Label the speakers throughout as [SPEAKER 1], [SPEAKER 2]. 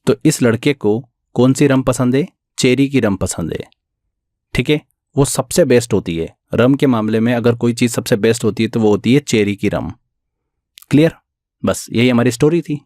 [SPEAKER 1] तो इस लड़के को कौन सी रम पसंद है? चेरी की रम पसंद है। ठीक है, वो सबसे बेस्ट होती है रम के मामले में। अगर कोई चीज़ सबसे बेस्ट होती है तो वो होती है चेरी की रम। क्लियर? बस यही हमारी स्टोरी थी।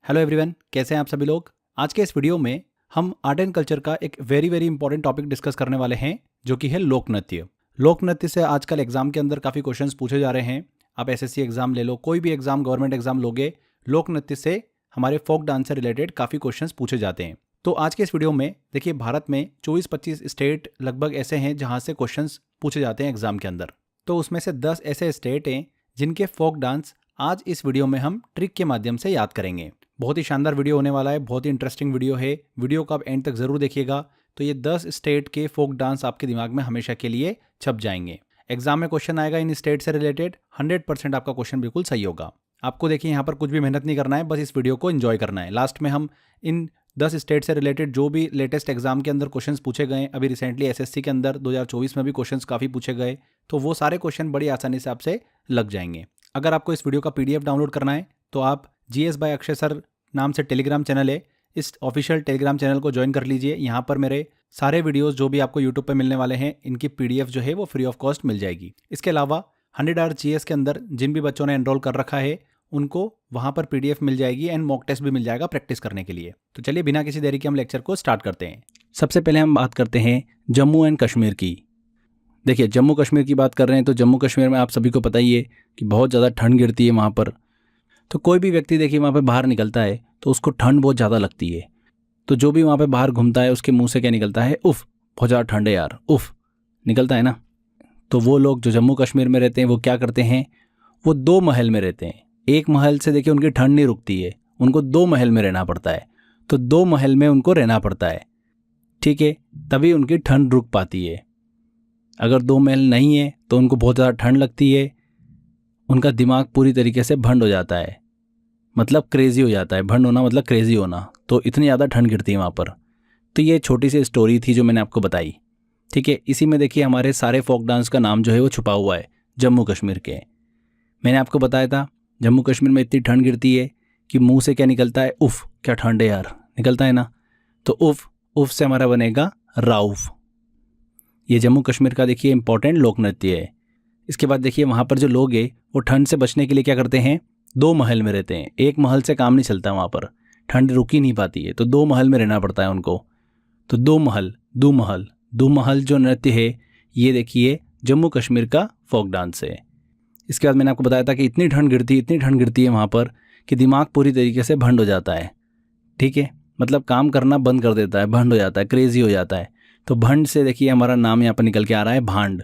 [SPEAKER 1] हेलो एवरीवन, कैसे हैं आप सभी लोग? आज के इस वीडियो में हम आर्ट एंड कल्चर का एक वेरी इंपॉर्टेंट टॉपिक डिस्कस करने वाले हैं, जो कि है लोक नृत्य। लोक नृत्य से आजकल एग्जाम के अंदर काफ़ी क्वेश्चंस पूछे जा रहे हैं। आप एसएससी एग्जाम ले लो, कोई भी एग्जाम, गवर्नमेंट एग्जाम लोगे, लोक नृत्य से हमारे फोक डांस से रिलेटेड काफ़ी क्वेश्चंस पूछे जाते हैं। तो आज के इस वीडियो में देखिए, भारत में 24-25 स्टेट लगभग ऐसे हैं जहाँ से क्वेश्चंस पूछे जाते हैं एग्जाम के अंदर। तो उसमें से 10 ऐसे स्टेट हैं जिनके फोक डांस आज इस वीडियो में हम ट्रिक के माध्यम से याद करेंगे। बहुत ही शानदार वीडियो होने वाला है, बहुत ही इंटरेस्टिंग वीडियो है। वीडियो को आप एंड तक जरूर देखिएगा, तो ये 10 स्टेट के फोक डांस आपके दिमाग में हमेशा के लिए छप जाएंगे। एग्जाम में क्वेश्चन आएगा इन स्टेट से रिलेटेड, 100% आपका क्वेश्चन बिल्कुल सही होगा। आपको देखिए यहाँ पर कुछ भी मेहनत नहीं करना है, बस इस वीडियो को एंजॉय करना है। लास्ट में हम इन 10 स्टेट से रिलेटेड जो भी लेटेस्ट एग्जाम के अंदर क्वेश्चंस पूछे गए, अभी रिसेंटली एसएससी के अंदर 2024 में भी क्वेश्चंस काफ़ी पूछे गए, तो वो सारे क्वेश्चन बड़ी आसानी से आपसे लग जाएंगे। अगर आपको इस वीडियो का पीडीएफ डाउनलोड करना है तो आप GS by अक्षय सर नाम से टेलीग्राम चैनल है, इस ऑफिशियल टेलीग्राम चैनल को ज्वाइन कर लीजिए। यहाँ पर मेरे सारे वीडियोस जो भी आपको यूट्यूब पे मिलने वाले हैं, इनकी PDF जो है वो फ्री ऑफ कॉस्ट मिल जाएगी। इसके अलावा 100 आवर GS के अंदर जिन भी बच्चों ने एनरोल कर रखा है, उनको वहाँ पर PDF मिल जाएगी एंड मॉक टेस्ट भी मिल जाएगा प्रैक्टिस करने के लिए। तो चलिए बिना किसी देरी के हम लेक्चर को स्टार्ट करते हैं। सबसे पहले हम बात करते हैं जम्मू एंड कश्मीर की। देखिए, जम्मू कश्मीर की बात कर रहे हैं तो जम्मू कश्मीर में आप सभी को पता ही है कि बहुत ज़्यादा ठंड गिरती है वहाँ पर। तो कोई भी व्यक्ति देखिए वहाँ पे बाहर निकलता है तो उसको ठंड बहुत ज़्यादा लगती है। तो जो भी वहाँ पे बाहर घूमता है उसके मुंह से क्या निकलता है? उफ़, बहुत ज़्यादा ठंड है यार, उफ़, निकलता है ना। तो वो लोग जो जम्मू कश्मीर में रहते हैं वो क्या करते हैं? वो 2 महल में रहते हैं। एक महल से देखिए उनकी ठंड नहीं रुकती है, उनको 2 महल में रहना पड़ता है। तो 2 महल में उनको रहना पड़ता है, ठीक है, तभी उनकी ठंड रुक पाती है। अगर 2 महल नहीं है तो उनको बहुत ज़्यादा ठंड लगती है, उनका दिमाग पूरी तरीके से भंड हो जाता है, मतलब क्रेजी हो जाता है। भंड होना मतलब क्रेजी होना। तो इतनी ज़्यादा ठंड गिरती है वहाँ पर। तो ये छोटी सी स्टोरी थी जो मैंने आपको बताई, ठीक है। इसी में देखिए हमारे सारे फोक डांस का नाम जो है वो छुपा हुआ है जम्मू कश्मीर के। मैंने आपको बताया था जम्मू कश्मीर में इतनी ठंड गिरती है कि मुंह से क्या निकलता है? उफ़, क्या ठंड है यार, निकलता है ना। तो उफ़ से हमारा बनेगा राउफ। ये जम्मू कश्मीर का देखिए इंपॉर्टेंट लोक नृत्य है। इसके बाद देखिए वहाँ पर जो लोग हैं वो ठंड से बचने के लिए क्या करते हैं? 2 महल में रहते हैं। एक महल से काम नहीं चलता, वहाँ पर ठंड रुक ही नहीं पाती है, तो 2 महल में रहना पड़ता है उनको। तो 2 महल जो नृत्य है ये देखिए जम्मू कश्मीर का फोक डांस है। इसके बाद मैंने आपको बताया था कि इतनी ठंड गिरती है वहाँ पर कि दिमाग पूरी तरीके से भंड हो जाता है, ठीक है, मतलब काम करना बंद कर देता है, भंड हो जाता है, क्रेजी हो जाता है। तो भंड से देखिए हमारा नाम यहाँ पर निकल के आ रहा है भांड।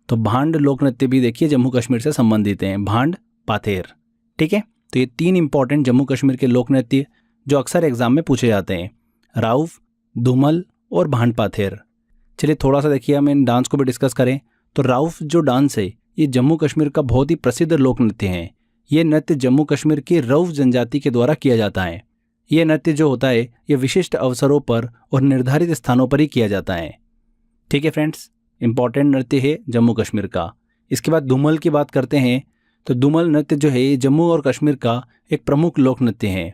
[SPEAKER 1] तो भांड लोक नृत्य भी देखिए जम्मू कश्मीर से संबंधित हैं, भांड, पाथेर, ठीक है। तो ये 3 इंपॉर्टेंट जम्मू कश्मीर के लोक नृत्य जो अक्सर एग्जाम में पूछे जाते हैं, राउफ, धूमल और भांड पाथेर। चलिए थोड़ा सा देखिए हम इन डांस को भी डिस्कस करें। तो राउफ जो डांस है ये जम्मू कश्मीर का बहुत ही प्रसिद्ध लोक नृत्य है। ये नृत्य जम्मू कश्मीर की रऊफ जनजाति के द्वारा किया जाता है। ये नृत्य जो होता है ये विशिष्ट अवसरों पर और निर्धारित स्थानों पर ही किया जाता है, ठीक है फ्रेंड्स। इंपॉर्टेंट नृत्य है जम्मू कश्मीर का। इसके बाद धूमल की बात करते हैं। तो धूमल नृत्य जो है ये जम्मू और कश्मीर का एक प्रमुख लोक नृत्य है।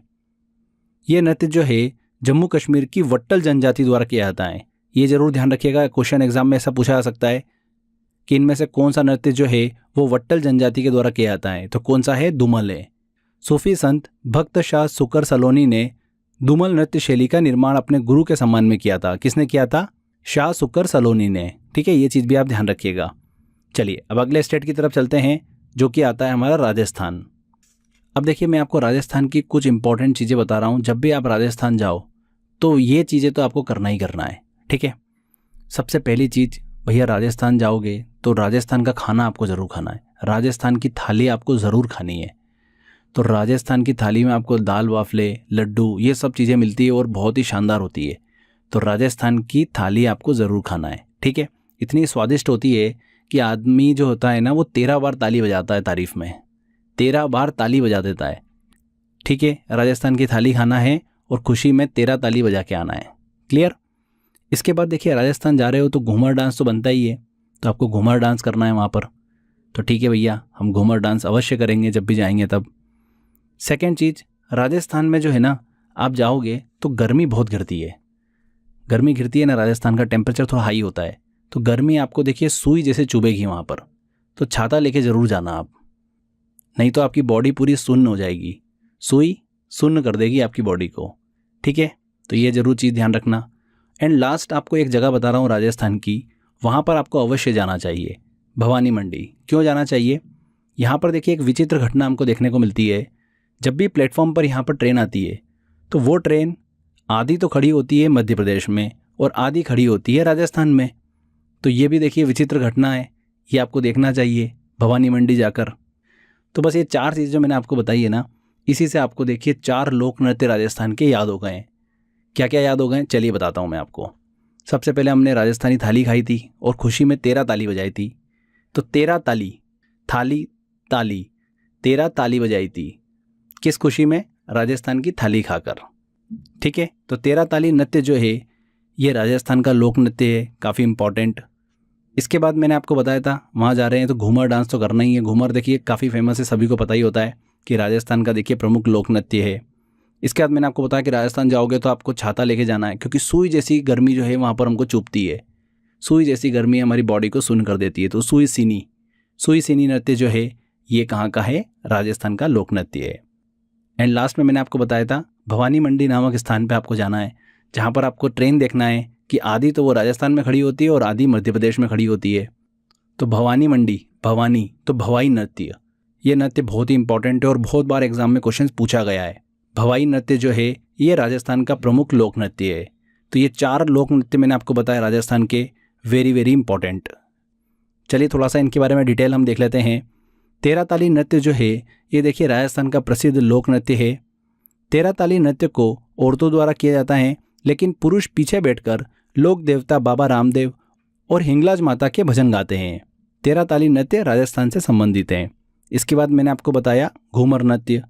[SPEAKER 1] ये नृत्य जो है जम्मू कश्मीर की वट्टल जनजाति द्वारा किया जाता है। ये जरूर ध्यान रखिएगा, क्वेश्चन एग्जाम में ऐसा पूछा जा सकता है कि इनमें से कौन सा नृत्य जो है वो वट्टल जनजाति के द्वारा किया जाता है। तो कौन सा है? धूमल है। सूफी संत भक्त शाह सुकर सलोनी ने धूमल नृत्य शैली का निर्माण अपने गुरु के सम्मान में किया था। किसने किया था? शाह सुकर सलोनी ने, ठीक है, ये चीज़ भी आप ध्यान रखिएगा। चलिए अब अगले स्टेट की तरफ चलते हैं जो कि आता है हमारा राजस्थान। अब देखिए मैं आपको राजस्थान की कुछ इंपॉर्टेंट चीज़ें बता रहा हूँ। जब भी आप राजस्थान जाओ तो ये चीज़ें तो आपको करना ही करना है, ठीक है। सबसे पहली चीज़, भैया राजस्थान जाओगे तो राजस्थान का खाना आपको ज़रूर खाना है। राजस्थान की थाली आपको ज़रूर खानी है। तो राजस्थान की थाली में आपको दाल वाफले, लड्डू, ये सब चीज़ें मिलती है और बहुत ही शानदार होती है। तो राजस्थान की थाली आपको ज़रूर खाना है, ठीक है। इतनी स्वादिष्ट होती है कि आदमी जो होता है ना वो 13 बार ताली बजाता है तारीफ में, 13 बार ताली बजा देता है, ठीक है। राजस्थान की थाली खाना है और खुशी में 13 ताली बजा के आना है, क्लियर। इसके बाद देखिए राजस्थान जा रहे हो तो घूमर डांस तो बनता ही है, तो आपको घूमर डांस करना है वहाँ पर, तो ठीक है भैया, हम घूमर डांस अवश्य करेंगे जब भी जाएंगे तब। सेकेंड चीज़, राजस्थान में जो है ना, आप जाओगे तो गर्मी बहुत गिरती है। गर्मी गिरती है ना, राजस्थान का टेम्परेचर थोड़ा हाई होता है, तो गर्मी आपको देखिए सुई जैसे चुभेगी वहाँ पर। तो छाता लेके ज़रूर जाना आप, नहीं तो आपकी बॉडी पूरी सुन्न हो जाएगी। सुई सुन्न कर देगी आपकी बॉडी को, ठीक है। तो ये ज़रूर चीज़ ध्यान रखना। एंड लास्ट आपको एक जगह बता रहा हूँ राजस्थान की, वहाँ पर आपको अवश्य जाना चाहिए, भवानी मंडी। क्यों जाना चाहिए? यहाँ पर देखिए एक विचित्र घटना हमको देखने को मिलती है। जब भी प्लेटफॉर्म पर यहाँ पर ट्रेन आती है तो वो ट्रेन आधी तो खड़ी होती है मध्य प्रदेश में और आधी खड़ी होती है राजस्थान में। तो ये भी देखिए विचित्र घटना है, ये आपको देखना चाहिए भवानी मंडी जाकर। तो बस ये 4 चीज़ जो मैंने आपको बताई है ना, इसी से आपको देखिए 4 लोक नृत्य राजस्थान के याद हो गए हैं। क्या क्या याद हो गए, चलिए बताता हूँ मैं आपको। सबसे पहले हमने राजस्थानी थाली खाई थी और खुशी में 13 ताली बजाई थी। तो 13 ताली, थाली ताली, 13 ताली बजाई थी। किस खुशी में? राजस्थान की थाली खाकर, ठीक है। तो 13 ताली नृत्य जो है ये राजस्थान का लोक नृत्य है, काफ़ी इंपॉर्टेंट। इसके बाद मैंने आपको बताया था वहाँ जा रहे हैं तो घूमर डांस तो करना ही है। घूमर देखिए काफ़ी फेमस है, सभी को पता ही होता है कि राजस्थान का देखिए प्रमुख लोक नृत्य है। इसके बाद मैंने आपको बताया कि राजस्थान जाओगे तो आपको छाता लेके जाना है, क्योंकि सुई जैसी गर्मी जो है वहाँ पर हमको चुभती है। सुई जैसी गर्मी हमारी बॉडी को सुन्न कर देती है। तो सुई सीनी नृत्य जो है ये कहाँ का है? राजस्थान का लोक नृत्य है। एंड लास्ट में मैंने आपको बताया था भवानी मंडी नामक स्थान पे आपको जाना है, जहाँ पर आपको ट्रेन देखना है कि आधी तो वो राजस्थान में खड़ी होती है और आधी मध्य प्रदेश में खड़ी होती है। तो भवानी मंडी, भवानी तो भवाई नृत्य, ये नृत्य बहुत ही इंपॉर्टेंट है और बहुत बार एग्जाम में क्वेश्चन पूछा गया है। भवाई नृत्य जो है ये राजस्थान का प्रमुख लोक नृत्य है। तो ये 4 लोक नृत्य मैंने आपको बताया राजस्थान के, वेरी वेरी इंपॉर्टेंट। चलिए थोड़ा सा इनके बारे में डिटेल हम देख लेते हैं। 13 ताली नृत्य जो है ये देखिए राजस्थान का प्रसिद्ध लोक नृत्य है। 13 ताली नृत्य को औरतों द्वारा किया जाता है, लेकिन पुरुष पीछे बैठकर लोक देवता बाबा रामदेव और हिंगलाज माता के भजन गाते हैं। 13 ताली नृत्य राजस्थान से संबंधित हैं। इसके बाद मैंने आपको बताया घूमर नृत्य,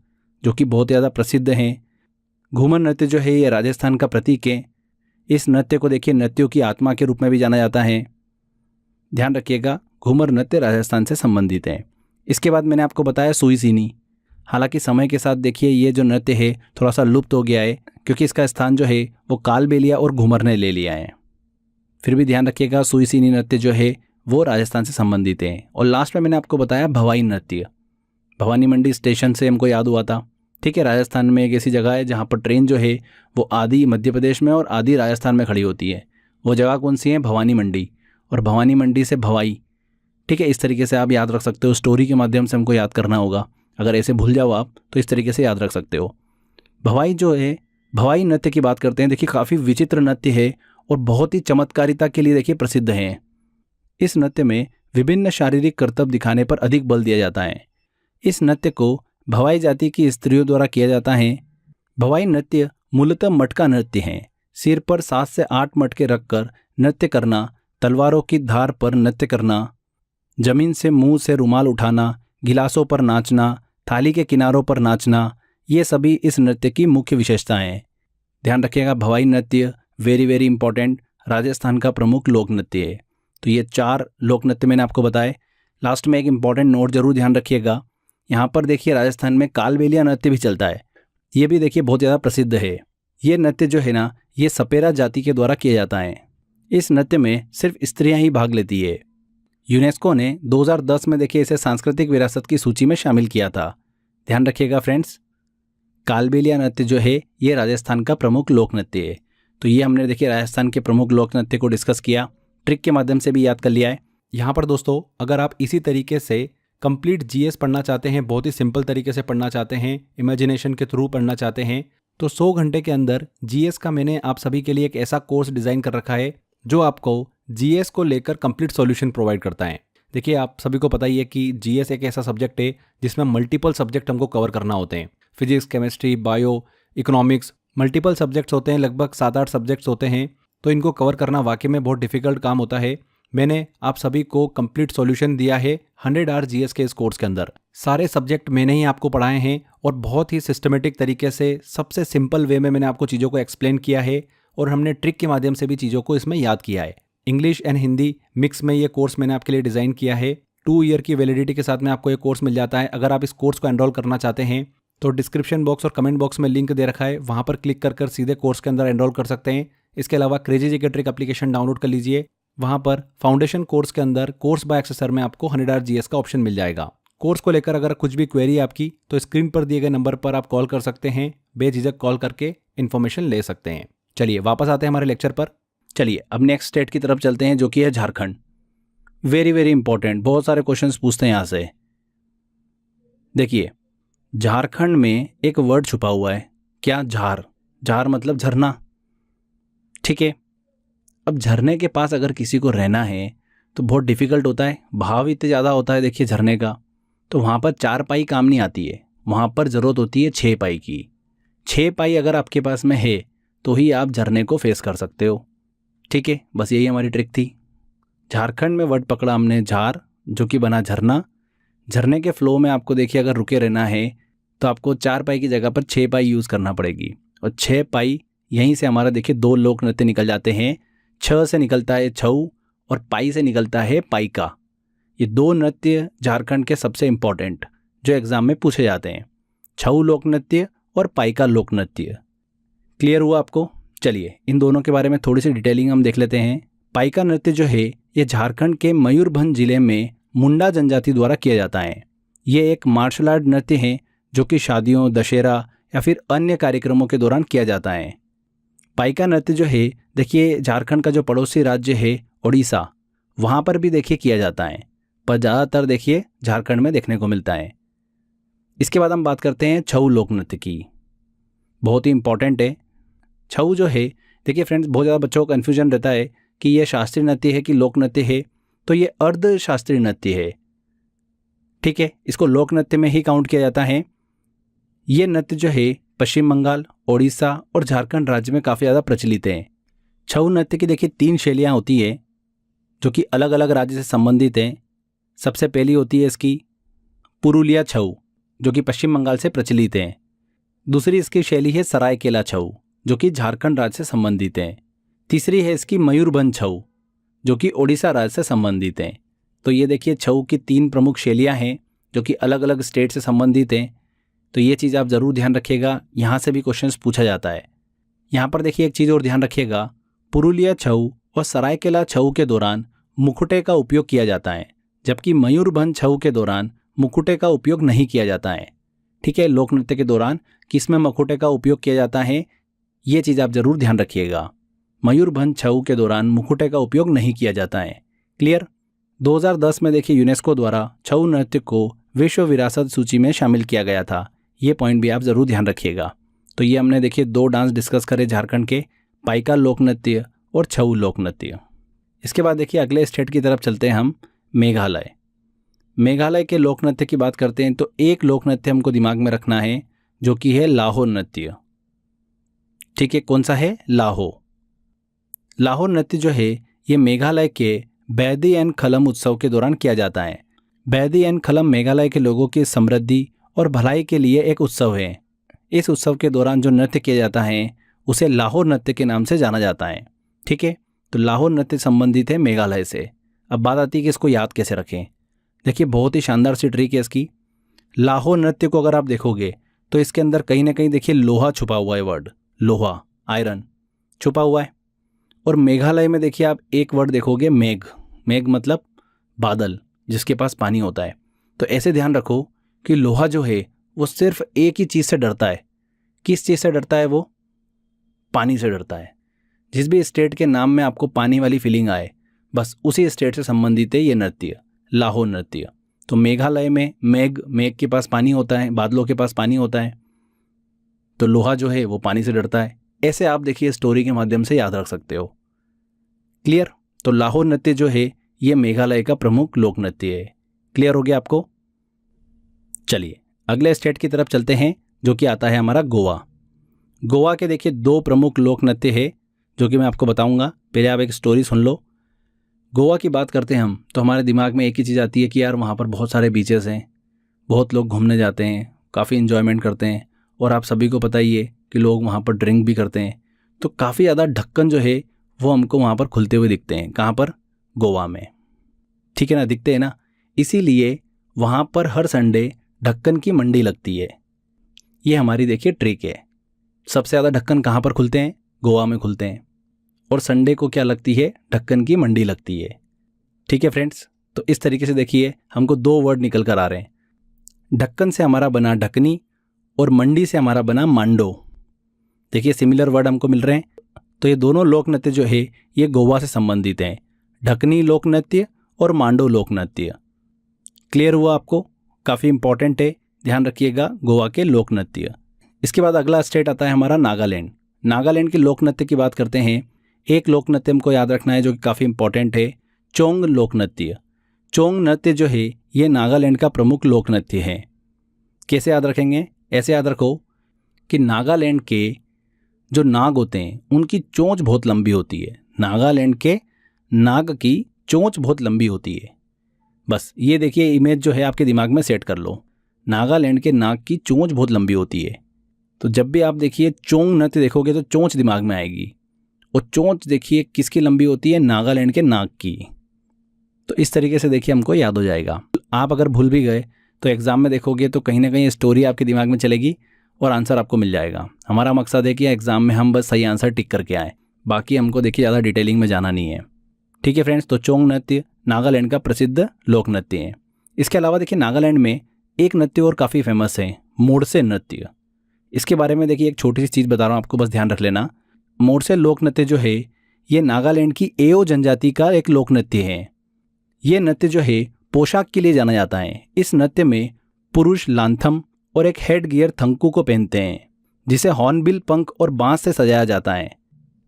[SPEAKER 1] जो कि बहुत ज़्यादा प्रसिद्ध हैं। घूमर नृत्य जो है ये राजस्थान का प्रतीक है। इस नृत्य को देखिए नृत्यों की आत्मा के रूप में भी जाना जाता है। ध्यान रखिएगा, घूमर नृत्य राजस्थान से संबंधित है। इसके बाद मैंने आपको बताया सुई सीनी। हालांकि समय के साथ देखिए ये जो नृत्य है थोड़ा सा लुप्त हो गया है, क्योंकि इसका स्थान जो है वो कालबेलिया और घूमर ने ले लिया है। फिर भी ध्यान रखिएगा सुई सीनी नृत्य जो है वो राजस्थान से संबंधित है। और लास्ट में मैंने आपको बताया भवाई नृत्य, भवानी मंडी स्टेशन से हमको याद हुआ था, ठीक है। राजस्थान में एक ऐसी जगह है जहाँ पर ट्रेन जो है वो आधी मध्य प्रदेश में और आधी राजस्थान में खड़ी होती है। वो जगह कौन सी है? भवानी मंडी। और भवानी मंडी से भवाई, ठीक है। इस तरीके से आप याद रख सकते हो, स्टोरी के माध्यम से हमको याद करना होगा। अगर ऐसे भूल जाओ आप तो इस तरीके से याद रख सकते हो। भवाई जो है, भवाई नृत्य की बात करते हैं, देखिए काफ़ी विचित्र नृत्य है और बहुत ही चमत्कारिता के लिए देखिए प्रसिद्ध है। इस नृत्य में विभिन्न शारीरिक करतब दिखाने पर अधिक बल दिया जाता है। इस नृत्य को भवाई जाति की स्त्रियों द्वारा किया जाता है। भवाई नृत्य मूलतः मटका नृत्य है। सिर पर 7 से 8 मटके रखकर नृत्य करना, तलवारों की धार पर नृत्य करना, जमीन से मुंह से रुमाल उठाना, गिलासों पर नाचना, थाली के किनारों पर नाचना, ये सभी इस नृत्य की मुख्य विशेषताएं हैं। ध्यान रखिएगा, भवाई नृत्य वेरी वेरी इंपॉर्टेंट, राजस्थान का प्रमुख लोक नृत्य है। तो ये 4 लोक नृत्य मैंने आपको बताए। लास्ट में एक इंपॉर्टेंट नोट जरूर ध्यान रखिएगा, यहाँ पर देखिए राजस्थान में कालबेलिया नृत्य भी चलता है। ये भी देखिए बहुत ज़्यादा प्रसिद्ध है। ये नृत्य जो है ना ये सपेरा जाति के द्वारा किया जाता है। इस नृत्य में सिर्फ स्त्रियां ही भाग लेती है। यूनेस्को ने 2010 में देखिए इसे सांस्कृतिक विरासत की सूची में शामिल किया था। ध्यान रखिएगा फ्रेंड्स, कालबेलिया नृत्य जो है ये राजस्थान का प्रमुख लोक नृत्य है। तो ये हमने देखिए राजस्थान के प्रमुख लोक नृत्य को डिस्कस किया, ट्रिक के माध्यम से भी याद कर लिया है। यहाँ पर दोस्तों अगर आप इसी तरीके से कंप्लीट जीएस पढ़ना चाहते हैं, बहुत ही सिंपल तरीके से पढ़ना चाहते हैं, इमेजिनेशन के थ्रू पढ़ना चाहते हैं, तो 100 घंटे के अंदर जीएस का मैंने आप सभी के लिए एक ऐसा कोर्स डिज़ाइन कर रखा है जो आपको जीएस को लेकर कंप्लीट सॉल्यूशन प्रोवाइड करता है। देखिए आप सभी को पता ही है कि जीएस एक ऐसा सब्जेक्ट है जिसमें मल्टीपल सब्जेक्ट हमको कवर करना होते हैं। Physics, chemistry, bio, economics, multiple subjects होते हैं, लगभग 7-8 सब्जेक्ट्स होते हैं। तो इनको कवर करना वाकई में बहुत डिफिकल्ट काम होता है। मैंने आप सभी को कंप्लीट सॉल्यूशन दिया है 100 आवर जीएस के इस कोर्स के अंदर। सारे सब्जेक्ट मैंने ही आपको पढ़ाए हैं और बहुत ही सिस्टमेटिक तरीके से, सबसे सिंपल वे में मैंने आपको चीज़ों को एक्सप्लेन किया है और हमने ट्रिक के माध्यम से भी चीज़ों को इसमें याद किया है। इंग्लिश एंड हिंदी मिक्स में ये कोर्स मैंने आपके लिए डिज़ाइन किया है। 2 ईयर की वैलिडिटी के साथ में आपको ये कोर्स मिल जाता है। अगर आप इस कोर्स को एनरोल करना चाहते हैं तो डिस्क्रिप्शन बॉक्स और कमेंट बॉक्स में लिंक दे रखा है, वहाँ पर क्लिक कर सीधे कोर्स के अंदर एनरोल कर सकते हैं। इसके अलावा crazy GK trick application download कर लीजिए, वहाँ पर फाउंडेशन कोर्स के अंदर कोर्स बाय एक्सेसर में आपको 100 आवर जीएस का ऑप्शन मिल जाएगा। कोर्स को लेकर अगर कुछ भी क्वेरी है आपकी तो स्क्रीन पर दिए गए नंबर पर आप कॉल कर सकते हैं, बेझिझक कॉल करके इन्फॉर्मेशन ले सकते हैं। चलिए वापस आते हैं हमारे लेक्चर पर। चलिए अब नेक्स्ट स्टेट की तरफ चलते हैं जो कि है झारखंड। वेरी वेरी इंपॉर्टेंट, बहुत सारे क्वेश्चंस पूछते हैं यहाँ से। देखिए झारखंड में एक वर्ड छुपा हुआ है, क्या? झार। झार मतलब झरना, ठीक है। अब झरने के पास अगर किसी को रहना है तो बहुत डिफिकल्ट होता है, भाव इतने ज़्यादा होता है देखिए झरने का, तो वहाँ पर 4 पाई काम नहीं आती है, वहाँ पर ज़रूरत होती है 6 पाई की। 6 पाई अगर आपके पास में है तो ही आप झरने को फेस कर सकते हो, ठीक है। बस यही हमारी ट्रिक थी। झारखंड में वर्ड पकड़ा हमने झार, जो कि बना झरना। झरने के फ्लो में आपको देखिए अगर रुके रहना है तो आपको 4 पाई की जगह पर 6 पाई यूज़ करना पड़ेगी, और 6 पाई यहीं से हमारा देखिए 2 लोक नृत्य निकल जाते हैं। 6 से निकलता है छऊ और पाई से निकलता है पाइका। ये 2 नृत्य झारखंड के सबसे इम्पॉर्टेंट जो एग्ज़ाम में पूछे जाते हैं, छऊ लोक नृत्य और पाइका लोक नृत्य। क्लियर हुआ आपको? चलिए इन दोनों के बारे में थोड़ी सी डिटेलिंग हम देख लेते हैं। पाइका नृत्य जो है ये झारखंड के मयूरभंज जिले में मुंडा जनजाति द्वारा किया जाता है। ये एक मार्शल आर्ट नृत्य है जो कि शादियों, दशहरा या फिर अन्य कार्यक्रमों के दौरान किया जाता है। पाइका नृत्य जो है देखिए झारखंड का जो पड़ोसी राज्य है उड़ीसा, वहाँ पर भी देखिए किया जाता है, पर ज़्यादातर देखिए झारखंड में देखने को मिलता है। इसके बाद हम बात करते हैं छऊ लोक नृत्य की, बहुत ही इंपॉर्टेंट है। छऊ जो है देखिए फ्रेंड्स, बहुत ज़्यादा बच्चों को कन्फ्यूजन रहता है कि ये शास्त्रीय नृत्य है कि लोक नृत्य है, तो ये अर्ध शास्त्रीय नृत्य है, ठीक है। इसको लोक नृत्य में ही काउंट किया जाता है। ये नृत्य जो है पश्चिम बंगाल, ओडिशा और झारखंड राज्य में काफ़ी ज़्यादा प्रचलित है। छऊ नृत्य की देखिए 3 शैलियाँ होती है जो कि अलग अलग राज्य से संबंधित हैं। सबसे पहली होती है इसकी पुरुलिया छऊ, जो कि पश्चिम बंगाल से प्रचलित है। दूसरी इसकी शैली है सरायकेला छऊ, जो कि झारखंड राज्य से संबंधित है। तीसरी है इसकी मयूरभंज छऊ, जो कि ओडिशा राज्य से संबंधित है। तो ये देखिए छऊ की 3 प्रमुख शैलियाँ हैं जो कि अलग अलग स्टेट से संबंधित हैं। तो ये चीज़ आप ज़रूर ध्यान रखिएगा, यहाँ से भी क्वेश्चंस पूछा जाता है। यहाँ पर देखिए एक चीज़ और ध्यान रखिएगा, पुरुलिया छऊ और सरायकेला छऊ के दौरान मुकुटे का उपयोग किया जाता है, जबकि मयूरभंज छऊ के दौरान मुकुटे का उपयोग नहीं किया जाता है, ठीक है। लोक नृत्य के दौरान किसमें मुकुटे का उपयोग किया जाता है, ये चीज़ आप ज़रूर ध्यान रखिएगा। मयूरभंज छऊ के दौरान मुकुटे का उपयोग नहीं किया जाता है। क्लियर? 2010 में देखिए यूनेस्को द्वारा छऊ नृत्य को विश्व विरासत सूची में शामिल किया गया था। ये पॉइंट भी आप ज़रूर ध्यान रखिएगा। तो ये हमने देखिए 2 डांस डिस्कस करे झारखंड के, पाइका लोक नृत्य और छऊ लोक नृत्य। इसके बाद देखिए अगले स्टेट की तरफ चलते हैं हम, मेघालय। मेघालय के लोक नृत्य की बात करते हैं तो एक लोक नृत्य हमको दिमाग में रखना है जो कि है लाहो नृत्य, ठीक है। कौन सा है? लाहो। लाहो नृत्य जो है ये मेघालय के बैदी एंड खलम उत्सव के दौरान किया जाता है। बैदी एंड खलम मेघालय के लोगों की समृद्धि और भलाई के लिए एक उत्सव है। इस उत्सव के दौरान जो नृत्य किया जाता है उसे लाहो नृत्य के नाम से जाना जाता है, ठीक है। तो लाहो नृत्य संबंधित है मेघालय से। अब बात आती है कि इसको याद कैसे रखें। देखिए बहुत ही शानदार सी ट्रिक है इसकी। लाहो नृत्य को अगर आप देखोगे तो इसके अंदर कहीं ना कहीं देखिए लोहा छुपा हुआ है, वर्ड लोहा, आयरन छुपा हुआ है। और मेघालय में देखिए आप एक वर्ड देखोगे मेघ, मेघ मतलब बादल जिसके पास पानी होता है। तो ऐसे ध्यान रखो कि लोहा जो है वो सिर्फ एक ही चीज़ से डरता है। किस चीज़ से डरता है? वो पानी से डरता है। जिस भी स्टेट के नाम में आपको पानी वाली फीलिंग आए, बस उसी स्टेट से संबंधित है ये नृत्य, लाहो नृत्य। तो मेघालय में मेघ, मेघ के पास पानी होता है, बादलों के पास पानी होता है, तो लोहा जो है वो पानी से डरता है। ऐसे आप देखिए स्टोरी के माध्यम से याद रख सकते हो। क्लियर? तो लाहो नृत्य जो है ये मेघालय का प्रमुख लोक नृत्य है। क्लियर हो गया आपको? चलिए अगले स्टेट की तरफ चलते हैं जो कि आता है हमारा गोवा। गोवा के देखिए 2 प्रमुख लोक नृत्य है जो कि मैं आपको बताऊंगा। पहले आप एक स्टोरी सुन लो। गोवा की बात करते हैं हम तो हमारे दिमाग में एक ही चीज़ आती है कि यार वहाँ पर बहुत सारे बीचेस हैं, बहुत लोग घूमने जाते हैं, काफ़ी इन्जॉयमेंट करते हैं, और आप सभी को पता ही है कि लोग वहाँ पर ड्रिंक भी करते हैं। तो काफ़ी ज़्यादा ढक्कन जो है वो हमको वहाँ पर खुलते हुए दिखते हैं। कहाँ पर? गोवा में, ठीक है ना, दिखते हैं ना। इसीलिए वहाँ पर हर संडे ढक्कन की मंडी लगती है। ये हमारी देखिए ट्रिक है। सबसे ज़्यादा ढक्कन कहाँ पर खुलते हैं? गोवा में खुलते हैं। और संडे को क्या लगती है? ढक्कन की मंडी लगती है। ठीक है फ्रेंड्स, तो इस तरीके से देखिए हमको 2 वर्ड निकल कर आ रहे हैं। ढक्कन से हमारा बना ढकनी और मंडी से हमारा बना मांडो। देखिए सिमिलर वर्ड हमको मिल रहे हैं। तो ये दोनों लोक नृत्य जो है ये गोवा से संबंधित हैं। ढकनी लोक नृत्य और मांडो लोक नृत्य। क्लियर हुआ आपको? काफ़ी इंपॉर्टेंट है, ध्यान रखिएगा गोवा के लोक नृत्य। इसके बाद अगला स्टेट आता है हमारा नागालैंड। नागालैंड के लोक नृत्य की बात करते हैं। एक लोक नृत्य हमको याद रखना है जो कि काफ़ी इंपॉर्टेंट है, चोंग लोक नृत्य। चोंग नृत्य जो है ये नागालैंड का प्रमुख लोक नृत्य है। कैसे याद रखेंगे? ऐसे याद रखो कि नागालैंड के जो नाग होते हैं उनकी चोंच बहुत लंबी होती है। नागालैंड के नाग की चोंच बहुत लंबी होती है। बस ये देखिए इमेज जो है आपके दिमाग में सेट कर लो। नागालैंड के नाग की चोंच बहुत लंबी होती है। तो जब भी आप देखिए चोंग नृत्य देखोगे तो चोंच दिमाग में आएगी। और चोंच देखिए किसकी लंबी होती है? नागालैंड के नाग की। तो इस तरीके से देखिए हमको याद हो जाएगा। आप अगर भूल भी गए तो एग्ज़ाम में देखोगे तो कहीं ना कहीं स्टोरी आपके दिमाग में चलेगी और आंसर आपको मिल जाएगा। हमारा मकसद है कि एग्ज़ाम में हम बस सही आंसर टिक करके आएँ। बाकी हमको देखिए ज़्यादा डिटेलिंग में जाना नहीं है। ठीक है फ्रेंड्स, तो चोंग नृत्य नागालैंड का प्रसिद्ध लोक नृत्य है। इसके अलावा देखिए नागालैंड में एक नृत्य और काफ़ी फेमस है, मोडसे नृत्य। इसके बारे में देखिए एक छोटी सी चीज़ बता रहा हूँ आपको, बस ध्यान रख लेना। मोडसे लोक नृत्य जो है ये नागालैंड की एओ जनजाति का एक लोक नृत्य है। ये नृत्य जो है पोशाक के लिए जाना जाता है। इस नृत्य में पुरुष लांथम और एक हेड गियर थंकू को पहनते हैं जिसे हॉर्नबिल, पंख और बांस से सजाया जाता है।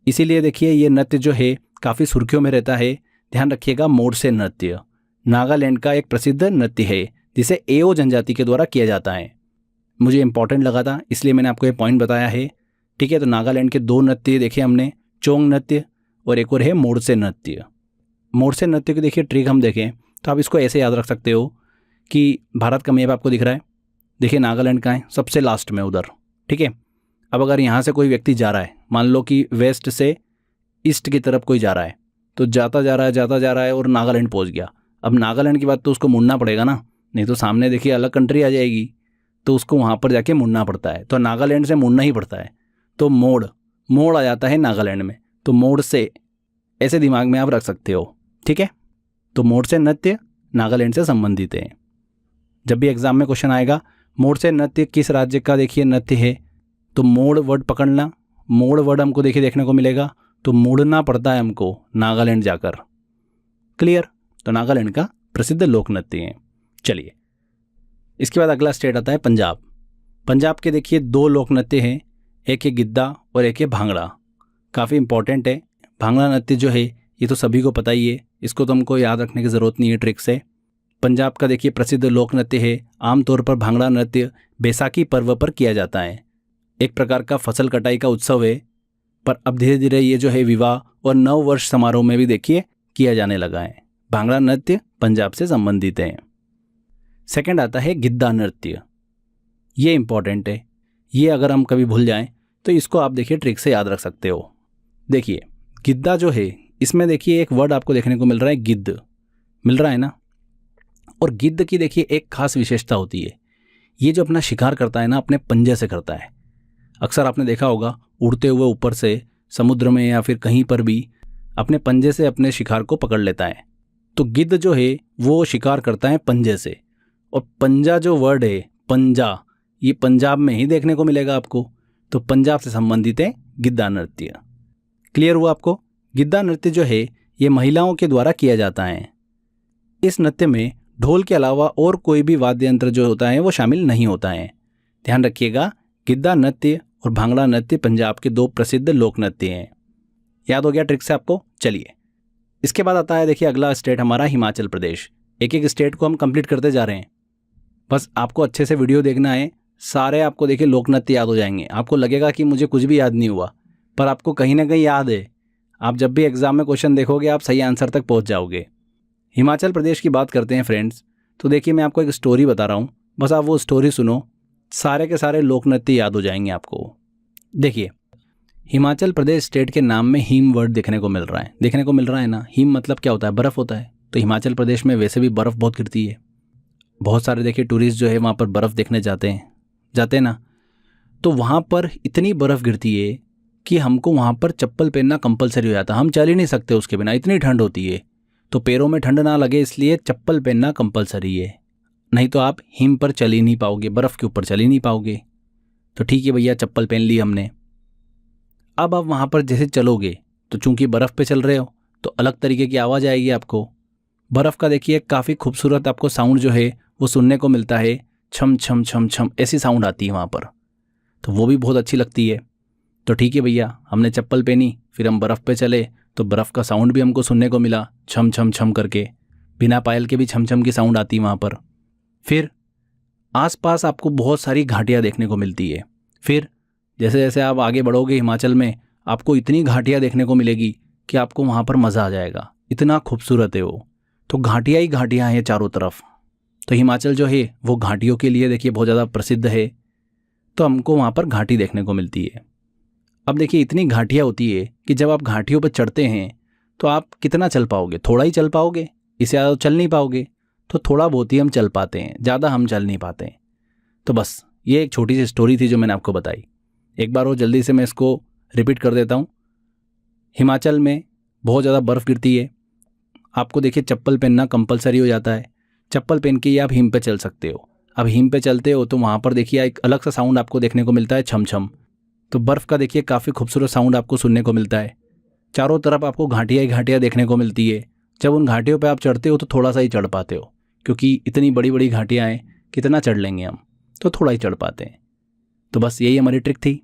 [SPEAKER 1] इसीलिए देखिए ये नृत्य जो है काफ़ी सुर्खियों में रहता है। ध्यान रखिएगा, मोडसे नृत्य नागालैंड का एक प्रसिद्ध नृत्य है जिसे एओ जनजाति के द्वारा किया जाता है। मुझे इंपॉर्टेंट लगा था इसलिए मैंने आपको ये पॉइंट बताया है। ठीक है, तो नागालैंड के 2 नृत्य देखे हमने, चोंग नृत्य और एक और है मोडसे नृत्य। मोडसे नृत्य की देखिए ट्रिक हम देखें तो आप इसको ऐसे याद रख सकते हो कि भारत का मैप आपको दिख रहा है। देखिए नागालैंड का है सबसे लास्ट में उधर। ठीक है, अब अगर यहाँ से कोई व्यक्ति जा रहा है, मान लो कि वेस्ट से ईस्ट की तरफ कोई जा रहा है, तो जाता जा रहा है और नागालैंड पहुँच गया। अब नागालैंड की बात तो उसको मुड़ना पड़ेगा ना, नहीं तो सामने देखिए अलग कंट्री आ जाएगी, तो उसको वहाँ पर जाके मुड़ना पड़ता है। तो नागालैंड से मुड़ना ही पड़ता है, तो मोड़ आ जाता है नागालैंड में। तो मोड़ से ऐसे दिमाग में आप रख सकते हो। ठीक है, तो मोडसे नृत्य नागालैंड से संबंधित है। जब भी एग्जाम में क्वेश्चन आएगा मोडसे नृत्य किस राज्य का देखिए नृत्य है, तो मोड़ वर्ड पकड़ना। मोड़ वर्ड हमको देखिए देखने को मिलेगा, तो मुड़ना पड़ता है हमको नागालैंड जाकर। क्लियर? तो नागालैंड का प्रसिद्ध लोक नृत्य है। चलिए इसके बाद अगला स्टेट आता है पंजाब। पंजाब के देखिए 2 लोक नृत्य हैं, एक है गिद्दा और एक है भांगड़ा। काफ़ी इंपॉर्टेंट है। भांगड़ा नृत्य जो है ये तो सभी को पता ही है, इसको तो हमको याद रखने की ज़रूरत नहीं है ट्रिक से। पंजाब का देखिए प्रसिद्ध लोक नृत्य है। आमतौर पर भांगड़ा नृत्य बैसाखी पर्व पर किया जाता है। एक प्रकार का फसल कटाई का उत्सव है, पर अब धीरे धीरे ये जो है विवाह और नव वर्ष समारोह में भी देखिए किया जाने लगा है। भांगड़ा नृत्य पंजाब से संबंधित है। सेकंड आता है गिद्दा नृत्य। ये इंपॉर्टेंट है, ये अगर हम कभी भूल जाएं तो इसको आप देखिए ट्रिक से याद रख सकते हो। देखिए गिद्दा जो है इसमें देखिए एक वर्ड आपको देखने को मिल रहा है, गिद्ध मिल रहा है ना। और गिद्ध की देखिए एक खास विशेषता होती है, ये जो अपना शिकार करता है ना अपने पंजे से करता है। अक्सर आपने देखा होगा उड़ते हुए ऊपर से समुद्र में या फिर कहीं पर भी अपने पंजे से अपने शिकार को पकड़ लेता है। तो गिद्ध जो है वो शिकार करता है पंजे से। और पंजा जो वर्ड है पंजा, ये पंजाब में ही देखने को मिलेगा आपको, तो पंजाब से संबंधित है गिद्दा नृत्य। क्लियर हुआ आपको? गिद्दा नृत्य जो है ये महिलाओं के द्वारा किया जाता है। इस नृत्य में ढोल के अलावा और कोई भी वाद्य यंत्र जो होता है वो शामिल नहीं होता है। ध्यान रखिएगा, गिद्दा नृत्य और भांगड़ा नृत्य पंजाब के 2 प्रसिद्ध लोक नृत्य हैं। याद हो गया ट्रिक से आपको? चलिए इसके बाद आता है देखिए अगला स्टेट हमारा हिमाचल प्रदेश। एक एक स्टेट को हम कंप्लीट करते जा रहे हैं, बस आपको अच्छे से वीडियो देखना है। सारे आपको देखिए लोक नृत्य याद हो जाएंगे। आपको लगेगा कि मुझे कुछ भी याद नहीं हुआ, पर आपको कहीं ना कहीं याद है। आप जब भी एग्जाम में क्वेश्चन देखोगे आप सही आंसर तक पहुंच जाओगे। हिमाचल प्रदेश की बात करते हैं फ्रेंड्स, तो देखिए मैं आपको एक स्टोरी बता रहा हूँ, बस आप वो स्टोरी सुनो, सारे के सारे लोक नृत्य याद हो जाएंगे आपको। देखिए हिमाचल प्रदेश स्टेट के नाम में हिम वर्ड देखने को मिल रहा है। देखने को मिल रहा है ना, हिम मतलब क्या होता है? बर्फ़ होता है। तो हिमाचल प्रदेश में वैसे भी बर्फ़ बहुत गिरती है। बहुत सारे देखिए टूरिस्ट जो है वहाँ पर बर्फ़ देखने जाते हैं ना। तो वहाँ पर इतनी बर्फ़ गिरती है कि हमको वहाँ पर चप्पल पहनना कंपलसरी हो जाता है। हम चल ही नहीं सकते उसके बिना, इतनी ठंड होती है। तो पैरों में ठंड ना लगे इसलिए चप्पल पहनना कंपलसरी है, नहीं तो आप हिम पर चल ही नहीं पाओगे, बर्फ़ के ऊपर चल ही नहीं पाओगे। तो ठीक है भैया, चप्पल पहन ली हमने। अब आप वहाँ पर जैसे चलोगे तो चूंकि बर्फ़ पे चल रहे हो तो अलग तरीके की आवाज़ आएगी आपको। बर्फ़ का देखिए काफ़ी खूबसूरत आपको साउंड जो है वो सुनने को मिलता है, छम छम छम छम ऐसी साउंड आती है वहाँ पर, तो वो भी बहुत अच्छी लगती है। तो ठीक है भैया, हमने चप्पल पहनी, फिर हम बर्फ़ पे चले तो बर्फ़ का साउंड भी हमको सुनने को मिला, छम छम छम करके, बिना पायल के भी छम छम की साउंड आती है वहाँ पर। फिर आसपास आपको बहुत सारी घाटियाँ देखने को मिलती है। फिर जैसे जैसे आप आगे बढ़ोगे हिमाचल में, आपको इतनी घाटियाँ देखने को मिलेगी कि आपको वहाँ पर मज़ा आ जाएगा, इतना खूबसूरत है वो। तो घाटियाँ ही घाटियाँ हैं चारों तरफ। तो हिमाचल जो है वो घाटियों के लिए देखिए बहुत ज़्यादा प्रसिद्ध है, तो हमको वहाँ पर घाटी देखने को मिलती है। अब देखिए इतनी घाटियाँ होती है कि जब आप घाटियों पर चढ़ते हैं तो आप कितना चल पाओगे, थोड़ा ही चल पाओगे, इससे ज़्यादा चल नहीं पाओगे। तो थोड़ा बहुत ही हम चल पाते हैं, ज़्यादा हम चल नहीं पाते हैं। तो बस ये एक छोटी सी स्टोरी थी जो मैंने आपको बताई। एक बार और जल्दी से मैं इसको रिपीट कर देता हूँ। हिमाचल में बहुत ज़्यादा बर्फ़ गिरती है, आपको देखिए चप्पल पहनना कंपलसरी हो जाता है। चप्पल पहन के ही आप हिम पे चल सकते हो। अब हिम पे चलते हो तो वहाँ पर देखिए एक अलग सा साउंड आपको देखने को मिलता है, छम छम। तो बर्फ़ का देखिए काफ़ी खूबसूरत साउंड आपको सुनने को मिलता है। चारों तरफ आपको घाटियाँ ही घाटियाँ देखने को मिलती है। जब उन घाटियों पे आप चढ़ते हो तो थोड़ा सा ही चढ़ पाते हो, क्योंकि इतनी बड़ी बड़ी घाटियाँ हैं, कितना चढ़ लेंगे हम, तो थोड़ा ही चढ़ पाते हैं। तो बस यही हमारी ट्रिक थी।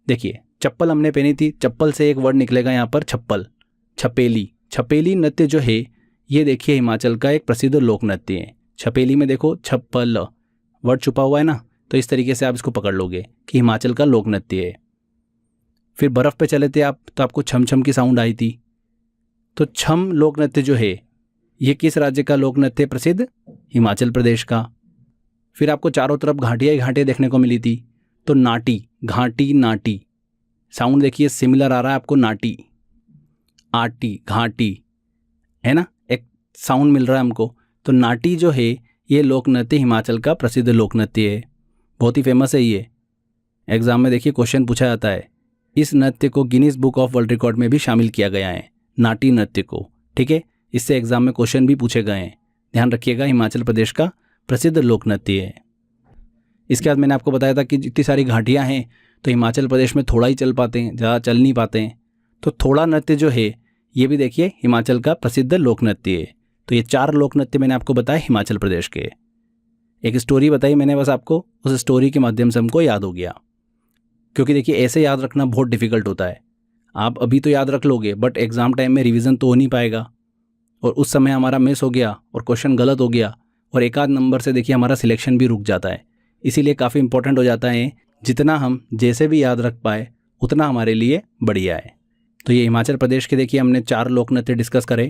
[SPEAKER 1] देखिए चप्पल हमने पहनी थी, चप्पल से एक वर्ड निकलेगा यहाँ पर छप्पल, छपेली। छपेली नृत्य जो है ये देखिए हिमाचल का एक प्रसिद्ध लोक नृत्य है। छपेली में देखो छप्पल वर्ड छुपा हुआ है ना, तो इस तरीके से आप इसको पकड़ लोगे कि हिमाचल का लोक नृत्य है। फिर बर्फ़ पे चले थे आप तो आपको छम छम की साउंड आई थी। तो छम लोक नृत्य जो है ये किस राज्य का लोक नृत्य प्रसिद्ध? हिमाचल प्रदेश का। फिर आपको चारों तरफ घाटियाँ ही घाटियाँ देखने को मिली थी। तो नाटी, घाटी, नाटी, साउंड देखिए सिमिलर आ रहा है आपको, नाटी, आटी, घाटी, है ना, एक साउंड मिल रहा है हमको। तो नाटी जो है ये लोक नृत्य हिमाचल का प्रसिद्ध लोक नृत्य है, बहुत ही फेमस है ये। एग्जाम में देखिए क्वेश्चन पूछा जाता है। इस नृत्य को Guinness book of world record में भी शामिल किया गया है, नाटी नृत्य को। ठीक है, इससे एग्जाम में क्वेश्चन भी पूछे गए हैं, ध्यान रखिएगा। हिमाचल प्रदेश का प्रसिद्ध लोक नृत्य है। इसके बाद मैंने आपको बताया था कि जितनी सारी घाटियाँ हैं तो हिमाचल प्रदेश में थोड़ा ही चल पाते हैं, ज़्यादा चल नहीं पाते हैं। तो थोड़ा नृत्य जो है ये भी देखिए हिमाचल का प्रसिद्ध लोक नृत्य है। तो ये 4 लोक नृत्य मैंने आपको बताया हिमाचल प्रदेश के। एक स्टोरी बताई मैंने बस आपको, उस स्टोरी के माध्यम से हमको याद हो गया। क्योंकि देखिए ऐसे याद रखना बहुत डिफ़िकल्ट होता है। आप अभी तो याद रख लोगे बट एग्ज़ाम टाइम में रिवीजन तो हो नहीं पाएगा, और उस समय हमारा मिस हो गया और क्वेश्चन गलत हो गया और एक आध नंबर से देखिए हमारा सिलेक्शन भी रुक जाता है। इसीलिए काफ़ी इंपॉर्टेंट हो जाता है, जितना हम जैसे भी याद रख पाए उतना हमारे लिए बढ़िया है। तो ये हिमाचल प्रदेश के देखिए हमने 4 लोक नृत्य डिस्कस करे।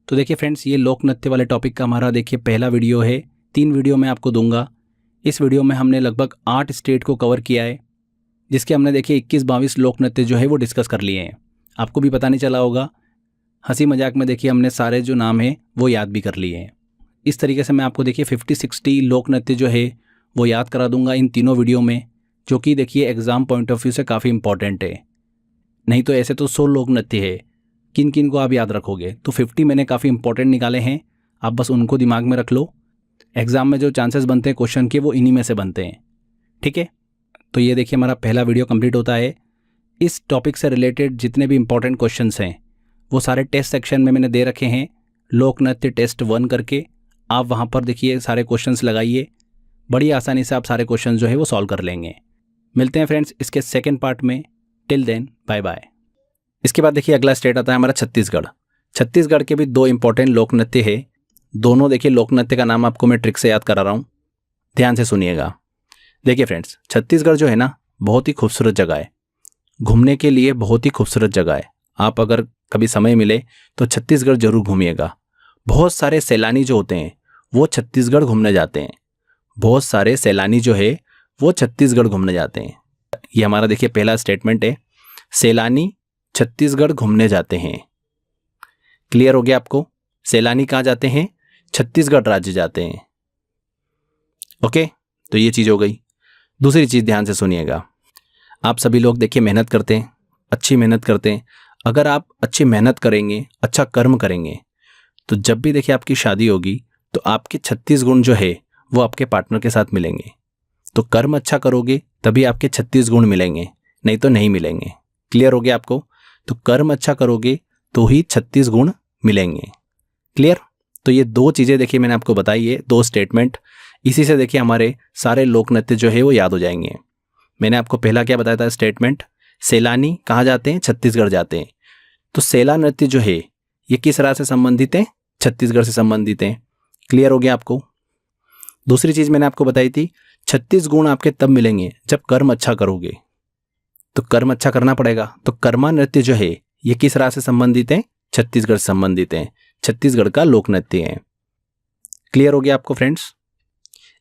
[SPEAKER 1] तो देखिए फ्रेंड्स, ये लोक नृत्य वाले टॉपिक का हमारा देखिए पहला वीडियो है। 3 वीडियो मैं आपको दूंगा। इस वीडियो में हमने लगभग 8 स्टेट को कवर किया है, जिसके हमने देखिए 21-22 लोक नृत्य जो है वो डिस्कस कर लिए हैं। आपको भी पता नहीं चला होगा, हंसी मजाक में देखिए हमने सारे जो नाम हैं वो याद भी कर लिए हैं। इस तरीके से मैं आपको देखिए 50-60 लोक नृत्य जो है वो याद करा दूंगा इन तीनों वीडियो में, जो कि देखिए एग्ज़ाम पॉइंट ऑफ व्यू से काफ़ी इंपॉर्टेंट है। नहीं तो ऐसे तो 100 लोक नृत्य है, किन किन को आप याद रखोगे? तो 50 मैंने काफ़ी इंपॉर्टेंट निकाले हैं, आप बस उनको दिमाग में रख लो। एग्ज़ाम में जो चांसेस बनते हैं क्वेश्चन के वो इन्हीं में से बनते हैं। ठीक है, तो ये देखिए हमारा पहला वीडियो कंप्लीट होता है। इस टॉपिक से रिलेटेड जितने भी इंपॉर्टेंट क्वेश्चंस हैं वो सारे टेस्ट सेक्शन में मैंने दे रखे हैं, लोक नृत्य टेस्ट 1 करके। आप वहाँ पर देखिए सारे क्वेश्चंस लगाइए, बड़ी आसानी से आप सारे क्वेश्चंस जो है वो सॉल्व कर लेंगे। मिलते हैं फ्रेंड्स इसके सेकेंड पार्ट में। Till then bye bye. इसके बाद देखिए अगला स्टेट आता है हमारा छत्तीसगढ़। छत्तीसगढ़ के भी 2 इंपॉर्टेंट लोक नृत्य है। दोनों देखिए लोक नृत्य का नाम आपको मैं ट्रिक से याद करा रहा हूँ, ध्यान से सुनिएगा। देखिए फ्रेंड्स, छत्तीसगढ़ जो है ना बहुत ही खूबसूरत जगह है, घूमने के लिए बहुत ही खूबसूरत जगह है। आप अगर कभी समय मिले तो छत्तीसगढ़ जरूर घूमिएगा। बहुत सारे सैलानी जो होते हैं वो छत्तीसगढ़ घूमने जाते हैं। बहुत सारे सैलानी जो है वो छत्तीसगढ़ घूमने जाते हैं। ये हमारा देखिए पहला स्टेटमेंट है, सैलानी छत्तीसगढ़ घूमने जाते हैं। क्लियर हो गया आपको?
[SPEAKER 2] सैलानी कहाँ जाते हैं? छत्तीसगढ़ राज्य जाते हैं। ओके, तो ये चीज़ हो गई। दूसरी चीज़ ध्यान से सुनिएगा। आप सभी लोग देखिए मेहनत करते हैं, अच्छी मेहनत करते हैं। अगर आप अच्छी मेहनत करेंगे, अच्छा कर्म करेंगे, तो जब भी देखिए आपकी शादी होगी तो आपके 36 गुण जो है वो आपके पार्टनर के साथ मिलेंगे। तो कर्म अच्छा करोगे तभी आपके 36 गुण मिलेंगे, नहीं तो नहीं मिलेंगे। क्लियर हो गया आपको? तो कर्म अच्छा करोगे तो ही 36 गुण मिलेंगे। क्लियर? तो ये दो चीज़ें देखिए मैंने आपको बताई है, दो स्टेटमेंट। इसी से देखिए हमारे सारे लोक नृत्य जो है वो याद हो जाएंगे। मैंने आपको पहला क्या बताया था स्टेटमेंट? सैलानी कहाँ जाते हैं? छत्तीसगढ़ जाते हैं। तो सैला नृत्य जो है ये किस राज्य से संबंधित है? छत्तीसगढ़ से संबंधित है। क्लियर हो गया आपको? दूसरी चीज मैंने आपको बताई थी, 36 गुण आपके तब मिलेंगे जब कर्म अच्छा करोगे। तो कर्म अच्छा करना पड़ेगा। तो कर्मा नृत्य जो है ये किस राज्य से संबंधित है? छत्तीसगढ़ से संबंधित है। छत्तीसगढ़ का लोक नृत्य है। क्लियर हो गया आपको फ्रेंड्स?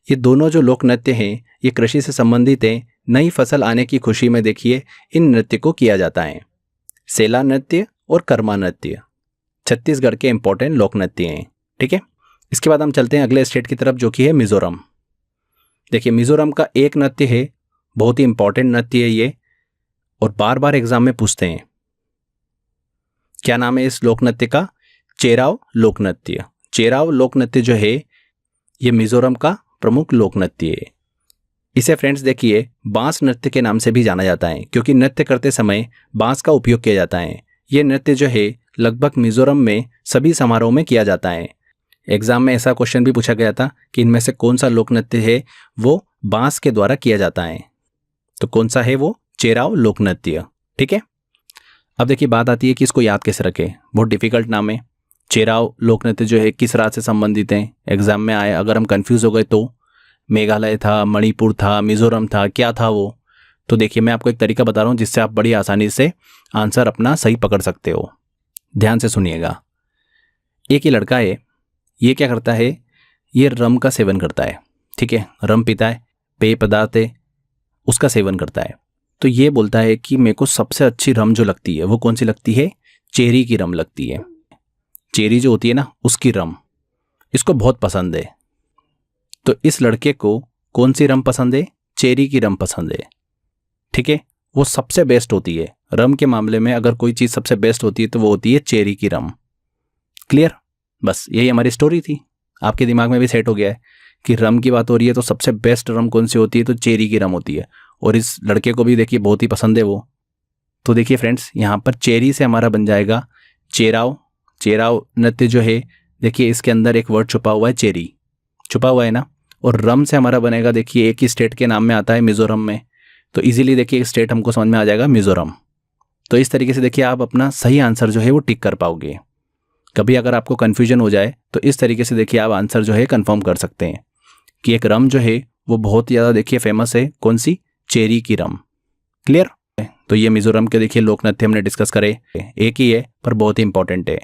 [SPEAKER 2] ये दोनों जो लोक नृत्य हैं ये कृषि से संबंधित है। नई फसल आने की खुशी में देखिए इन नृत्य को किया जाता है। सैला नृत्य और कर्मा नृत्य छत्तीसगढ़ के इंपॉर्टेंट लोक नृत्य हैं। ठीक है, इसके बाद हम चलते हैं अगले स्टेट की तरफ जो कि है मिजोरम। देखिए मिजोरम का एक नृत्य है, बहुत ही इंपॉर्टेंट नृत्य है ये, और बार बार एग्जाम में पूछते हैं। क्या नाम है इस लोक नृत्य का? चेराव लोक नृत्य। चेराव लोक नृत्य जो है ये मिजोरम का प्रमुख लोक नृत्य है। इसे फ्रेंड्स देखिए बांस नृत्य के नाम से भी जाना जाता है, क्योंकि नृत्य करते समय बांस का उपयोग किया जाता है। ये नृत्य जो है लगभग मिजोरम में सभी समारोह में किया जाता है। एग्जाम में ऐसा क्वेश्चन भी पूछा गया था कि इनमें से कौन सा लोक नृत्य है वो बांस के द्वारा किया जाता है। तो कौन सा है वो? चेराव लोक नृत्य। ठीक है, अब देखिए बात आती है कि इसको याद कैसे रखें। बहुत डिफिकल्ट नाम है। चेराव लोक नृत्य जो है किस राज्य से संबंधित है? एग्जाम में आए, अगर हम कंफ्यूज हो गए तो मेघालय था, मणिपुर था, मिजोरम था, क्या था वो? तो देखिए मैं आपको एक तरीका बता रहा हूँ जिससे आप बड़ी आसानी से आंसर अपना सही पकड़ सकते हो। ध्यान से सुनिएगा। एक ही लड़का है, ये क्या करता है? ये रम का सेवन करता है। ठीक है, रम पीता है, पेय पदार्थ है, उसका सेवन करता है। तो ये बोलता है कि मेरे को सबसे अच्छी रम जो लगती है वो कौन सी लगती है? चेरी की रम लगती है। चेरी जो होती है ना उसकी रम इसको बहुत पसंद है। तो इस लड़के को कौन सी रम पसंद है? चेरी की रम पसंद है। ठीक है, वो सबसे बेस्ट होती है रम के मामले में। अगर कोई चीज़ सबसे बेस्ट होती है तो वो होती है चेरी की रम। क्लियर? बस यही हमारी स्टोरी थी। आपके दिमाग में भी सेट हो गया है कि रम की बात हो रही है तो सबसे बेस्ट रम कौन सी होती है? तो चेरी की रम होती है। और इस लड़के को भी देखिए बहुत ही पसंद है वो। तो देखिए फ्रेंड्स यहाँ पर चेरी से हमारा बन जाएगा चेराव। चेराव नृत्य जो है देखिए इसके अंदर एक वर्ड छुपा हुआ है, चेरी छुपा हुआ है ना। और रम से हमारा बनेगा, देखिए एक ही स्टेट के नाम में आता है मिजोरम में, तो इजीली देखिए स्टेट हमको समझ में आ जाएगा मिजोरम। तो इस तरीके से देखिए आप अपना सही आंसर जो है वो टिक कर पाओगे। कभी अगर आपको कन्फ्यूजन हो जाए तो इस तरीके से देखिए आप आंसर जो है कंफर्म कर सकते हैं कि एक रम जो है वो बहुत ज़्यादा देखिए फेमस है। कौन सी? चेरी की रम। क्लियर? तो ये मिजोरम के देखिए लोक नृत्य हमने डिस्कस करे, एक ही है पर बहुत ही इंपॉर्टेंट है।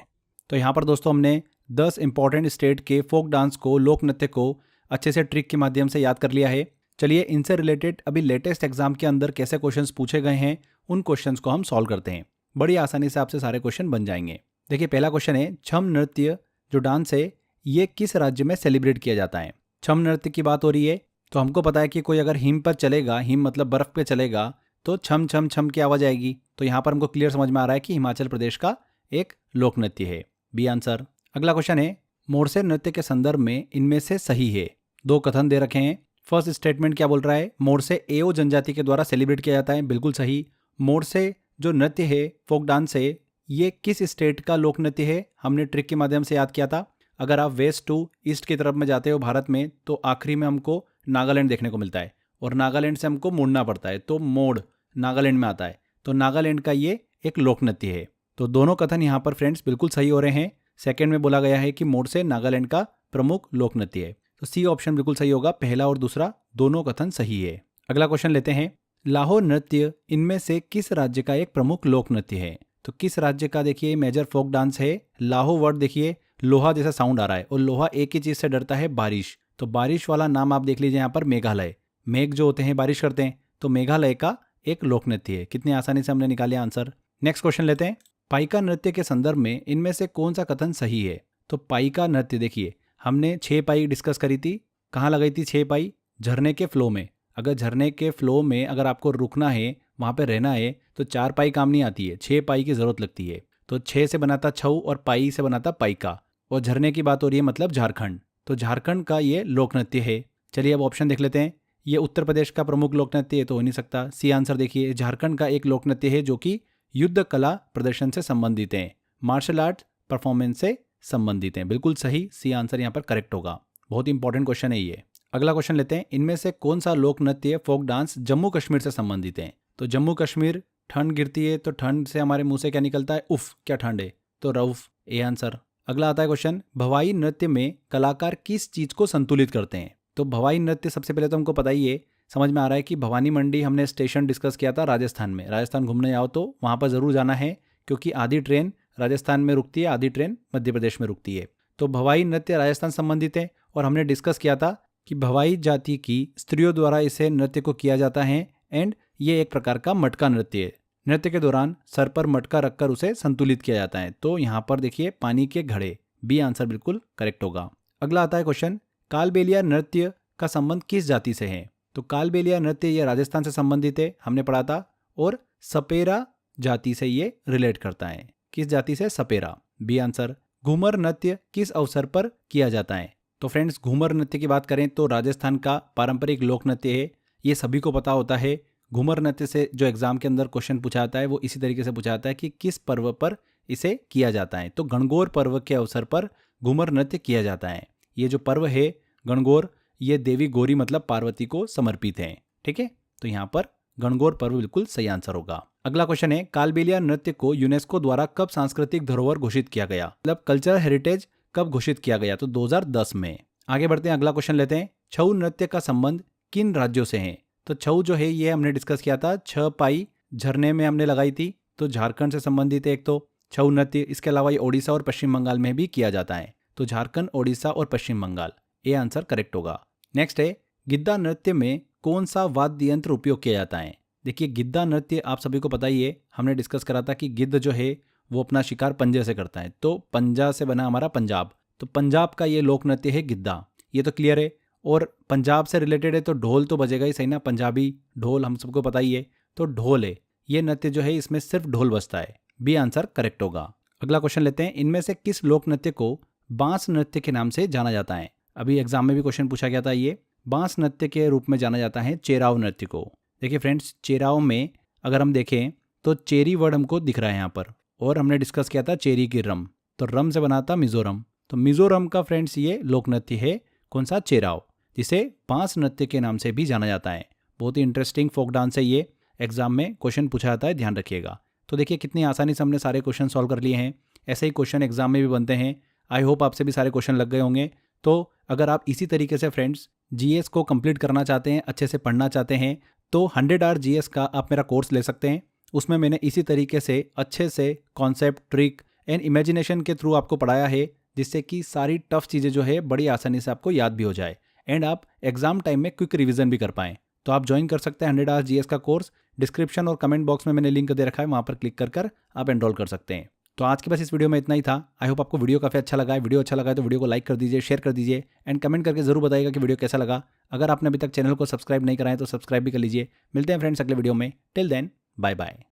[SPEAKER 1] तो यहाँ पर दोस्तों हमने 10 इंपॉर्टेंट स्टेट के फोक डांस को, लोक नृत्य को अच्छे से ट्रिक के माध्यम से याद कर लिया है। चलिए इनसे रिलेटेड अभी लेटेस्ट एग्जाम के अंदर कैसे क्वेश्चंस पूछे गए हैं उन क्वेश्चंस को हम सॉल्व करते हैं। बड़ी आसानी से आपसे सारे क्वेश्चन बन जाएंगे। देखिए पहला क्वेश्चन है, छम नृत्य जो डांस है ये किस राज्य में सेलिब्रेट किया जाता है? छम नृत्य की बात हो रही है तो हमको पता है कि कोई अगर हिम पर चलेगा, हिम मतलब बर्फ पे चलेगा, तो छम छम छम की आवाज आएगी। तो यहाँ पर हमको क्लियर समझ में आ रहा है कि हिमाचल प्रदेश का एक लोक नृत्य है। B answer. अगला क्वेश्चन है, मोरसे नृत्य के संदर्भ में इनमें से सही है? दो कथन दे रखे हैं। फर्स्ट स्टेटमेंट क्या बोल रहा है? मोरसे एओ जनजाति के द्वारा सेलिब्रेट किया जाता है, बिल्कुल सही। मोरसे जो नृत्य है, फोक डांस है, ये किस स्टेट का लोक नृत्य है? हमने ट्रिक के माध्यम से याद किया था। अगर आप वेस्ट टू ईस्ट की तरफ में जाते हो भारत में तो आखिरी में हमको नागालैंड देखने को मिलता है, और नागालैंड से हमको मुड़ना पड़ता है, तो मोड़ नागालैंड में आता है। तो नागालैंड का ये एक लोक नृत्य है। तो दोनों कथन यहाँ पर फ्रेंड्स बिल्कुल सही हो रहे हैं। सेकंड में बोला गया है कि मोरसे नागालैंड का प्रमुख लोक नृत्य है, तो सी ऑप्शन बिल्कुल सही होगा। पहला और दूसरा दोनों कथन सही है। अगला क्वेश्चन लेते हैं, लाहौर नृत्य इनमें से किस राज्य का एक प्रमुख लोक नृत्य है? तो किस राज्य का देखिए मेजर फोक डांस है? लाहो वर्ड देखिए लोहा जैसा साउंड आ रहा है, और लोहा एक ही चीज से डरता है, बारिश। तो बारिश वाला नाम आप देख लीजिए यहाँ पर, मेघालय। मेघ जो होते हैं बारिश करते हैं, तो मेघालय का एक लोक नृत्य है। कितनी आसानी से हमने निकाले आंसर। नेक्स्ट क्वेश्चन लेते हैं, पाइका नृत्य के संदर्भ में इनमें से कौन सा कथन सही है? तो पाई का नृत्य देखिए, हमने 6 पाई डिस्कस करी थी। कहाँ लगाई थी 6 पाई? झरने के फ्लो में। अगर झरने के फ्लो में अगर आपको रुकना है, वहाँ पे रहना है, तो 4 पाई काम नहीं आती है, 6 पाई की ज़रूरत लगती है। तो 6 से बनाता छऊ और पाई से बनाता पाइका। और झरने की बात हो रही है मतलब झारखंड, तो झारखंड का ये लोक नृत्य है। चलिए अब ऑप्शन देख लेते हैं। ये उत्तर प्रदेश का प्रमुख लोक नृत्य है तो हो नहीं सकता। सी आंसर देखिए, झारखंड का एक लोक नृत्य है जो कि युद्ध कला प्रदर्शन से संबंधित है, मार्शल आर्ट परफॉर्मेंस से संबंधित है। बिल्कुल सही, सी आंसर यहाँ पर करेक्ट होगा। बहुत इंपॉर्टेंट क्वेश्चन है ये। अगला क्वेश्चन लेते हैं, इनमें से कौन सा लोक नृत्य फोक डांस जम्मू कश्मीर से संबंधित है? तो जम्मू कश्मीर, ठंड गिरती है तो ठंड से हमारे मुंह से क्या निकलता है? उफ, क्या ठंड है, तो रऊफ, ए आंसर। अगला आता है क्वेश्चन, भवाई नृत्य में कलाकार किस चीज को संतुलित करते हैं? तो भवाई नृत्य सबसे पहले तो हमको पता ही है, समझ में आ रहा है कि भवानी मंडी हमने स्टेशन डिस्कस किया था राजस्थान में। राजस्थान घूमने आओ तो वहाँ पर ज़रूर जाना है, क्योंकि आधी ट्रेन राजस्थान में रुकती है, आधी ट्रेन मध्य प्रदेश में रुकती है। तो भवाई नृत्य राजस्थान संबंधित है और हमने डिस्कस किया था कि भवाई जाति की स्त्रियों द्वारा इसे नृत्य को किया जाता है एंड ये एक प्रकार का मटका नृत्य है। नृत्य के दौरान सर पर मटका रखकर उसे संतुलित किया जाता है। तो यहाँ पर देखिए पानी के घड़े, बी आंसर बिल्कुल करेक्ट होगा। अगला आता है क्वेश्चन, कालबेलिया नृत्य का संबंध किस जाति से है? तो कालबेलिया नृत्य ये राजस्थान से संबंधित है, हमने पढ़ा था, और सपेरा जाति से ये रिलेट करता है। किस जाति से? सपेरा, बी आंसर। घूमर नृत्य किस अवसर पर किया जाता है? तो फ्रेंड्स, घूमर नृत्य की बात करें तो राजस्थान का पारंपरिक लोक नृत्य है, ये सभी को पता होता है। घूमर नृत्य से जो एग्जाम के अंदर क्वेश्चन पूछा जाता है वो इसी तरीके से पूछा जाता है कि किस पर्व पर इसे किया जाता है। तो गणगौर पर्व के अवसर पर घूमर नृत्य किया जाता है। ये जो पर्व है गणगौर, ये देवी गौरी मतलब पार्वती को समर्पित है। ठीक है, तो यहाँ पर गणगौर पर्व बिल्कुल सही आंसर होगा। अगला क्वेश्चन है, कालबेलिया नृत्य को यूनेस्को द्वारा कब सांस्कृतिक धरोहर घोषित किया गया? मतलब कल्चरल हेरिटेज कब घोषित किया गया? तो 2010 में। आगे बढ़ते हैं, अगला क्वेश्चन लेते हैं, छऊ नृत्य का संबंध किन राज्यों से है? तो छऊ जो है ये हमने डिस्कस किया था, 6 पाई झरने में हमने लगाई थी, तो झारखंड से संबंधित है एक तो छऊ नृत्य। इसके अलावा ये ओडिशा और पश्चिम बंगाल में भी किया जाता है। तो झारखंड, ओडिशा और पश्चिम बंगाल, ये आंसर करेक्ट होगा। नेक्स्ट है, गिद्दा नृत्य में कौन सा वाद्य यंत्र उपयोग किया जाता है? देखिए गिद्दा नृत्य आप सभी को पता ही है, हमने डिस्कस करा था कि गिद्ध जो है वो अपना शिकार पंजे से करता है। तो पंजा से बना हमारा पंजाब, तो पंजाब का ये लोक नृत्य है गिद्दा, ये तो क्लियर है। और पंजाब से रिलेटेड है तो ढोल तो बजेगा ही सही ना, पंजाबी ढोल हम सबको पता ही है, तो ढोल है ये नृत्य जो है, इसमें सिर्फ ढोल बजता है, बी आंसर करेक्ट होगा। अगला क्वेश्चन लेते हैं, इनमें से किस लोक नृत्य को बांस नृत्य के नाम से जाना जाता है? अभी एग्जाम में भी क्वेश्चन पूछा गया था, ये बांस नृत्य के रूप में जाना जाता है चेराव नृत्य को। देखिए फ्रेंड्स, चेराव में अगर हम देखें तो चेरी वर्ड हमको दिख रहा है यहाँ पर, और हमने डिस्कस किया था चेरी की रम, तो रम से बना था मिजोरम। तो मिजोरम का फ्रेंड्स ये लोक नृत्य है, कौन सा? चेराव, जिसे बांस नृत्य के नाम से भी जाना जाता है। बहुत ही इंटरेस्टिंग फोक डांस है ये, एग्जाम में क्वेश्चन पूछा जाता है, ध्यान रखिएगा। तो देखिए कितनी आसानी से हमने सारे क्वेश्चन सॉल्व कर लिए हैं। ऐसे ही क्वेश्चन एग्जाम में भी बनते हैं। आई होप आपसे भी सारे क्वेश्चन लग गए होंगे। तो अगर आप इसी तरीके से फ्रेंड्स जीएस को कंप्लीट करना चाहते हैं, अच्छे से पढ़ना चाहते हैं, तो 100 आवर जीएस का आप मेरा कोर्स ले सकते हैं। उसमें मैंने इसी तरीके से अच्छे से कॉन्सेप्ट, ट्रिक एंड इमेजिनेशन के थ्रू आपको पढ़ाया है, जिससे कि सारी टफ चीज़ें जो है बड़ी आसानी से आपको याद भी हो जाए एंड आप एग्जाम टाइम में क्विक रिवीजन भी कर पाएँ। तो आप ज्वाइन कर सकते हैं 100 आवर जीएस का कोर्स। डिस्क्रिप्शन और कमेंट बॉक्स में मैंने लिंक दे रखा है, वहाँ पर क्लिक कर आप एनरोल कर सकते हैं। तो आज के बस इस वीडियो में इतना ही था। आई होप आपको वीडियो काफ़ी अच्छा लगा है। वीडियो अच्छा लगा है तो वीडियो को लाइक कर दीजिए, शेयर कर दीजिए एंड कमेंट करके जरूर बताइएगा कि वीडियो कैसा लगा। अगर आपने अभी तक चैनल को सब्सक्राइब नहीं करा है तो सब्सक्राइब भी कर लीजिए। मिलते हैं फ्रेंड्स अगले वीडियो में। Till then, bye bye.